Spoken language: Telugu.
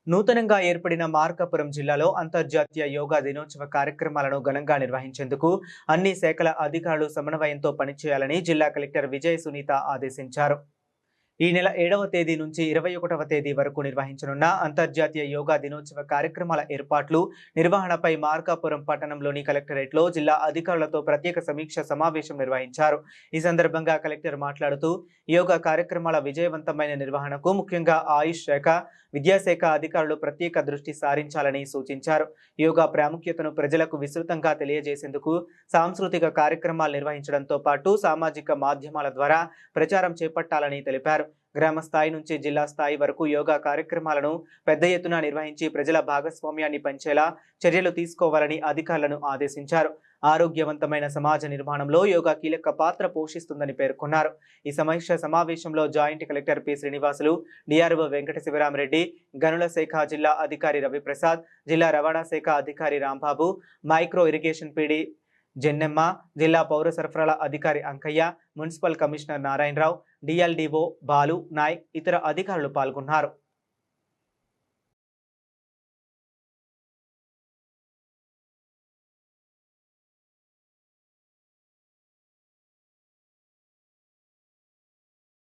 నూతనంగా ఏర్పడిన మార్కాపురం జిల్లాలో అంతర్జాతీయ యోగా దినోత్సవ కార్యక్రమాలను ఘనంగా నిర్వహించేందుకు అన్ని శాఖల అధికారులు సమన్వయంతో పనిచేయాలని జిల్లా కలెక్టర్ విజయ సునీత ఆదేశించారు. ఈ నెల 7వ తేదీ నుంచి 21వ తేదీ వరకు నిర్వహించనున్న అంతర్జాతీయ యోగా దినోత్సవ కార్యక్రమాల ఏర్పాట్లు, నిర్వహణపై మార్కాపురం పట్టణంలోని కలెక్టరేట్లో జిల్లా అధికారులతో ప్రత్యేక సమీక్ష సమావేశం నిర్వహించారు. ఈ సందర్భంగా కలెక్టర్ మాట్లాడుతూ, యోగా కార్యక్రమాల విజయవంతమైన నిర్వహణకు ముఖ్యంగా ఆయుష్ శాఖ, విద్యాశాఖ అధికారులు ప్రత్యేక దృష్టి సారించాలని సూచించారు. యోగా ప్రాముఖ్యతను ప్రజలకు విస్తృతంగా తెలియజేసేందుకు సాంస్కృతిక కార్యక్రమాలు నిర్వహించడంతో పాటు సామాజిక మాధ్యమాల ద్వారా ప్రచారం చేపట్టాలని తెలిపారు. గ్రామ స్థాయి నుంచి జిల్లా స్థాయి వరకు యోగా కార్యక్రమాలను పెద్ద ఎత్తున నిర్వహించి ప్రజల భాగస్వామ్యాన్ని పెంచేలా చర్యలు తీసుకోవాలని అధికారులను ఆదేశించారు. ఆరోగ్యవంతమైన సమాజ నిర్మాణంలో యోగా కీలక పాత్ర పోషిస్తుందని పేర్కొన్నారు. ఈ సమీక్ష సమావేశంలో joint collector P Srinivasulu, DRO Venkata Sivarama Reddy, గనుల శాఖ జిల్లా అధికారి రవిప్రసాద్, జిల్లా రవాణా శాఖ అధికారి Rambabu, micro irrigation PD Jennemma, జిల్లా పౌర సరఫరాల అధికారి Ankaiah, municipal commissioner Narayana Rao, DLDO Balu Naik, ఇతర అధికారులు పాల్గొన్నారు.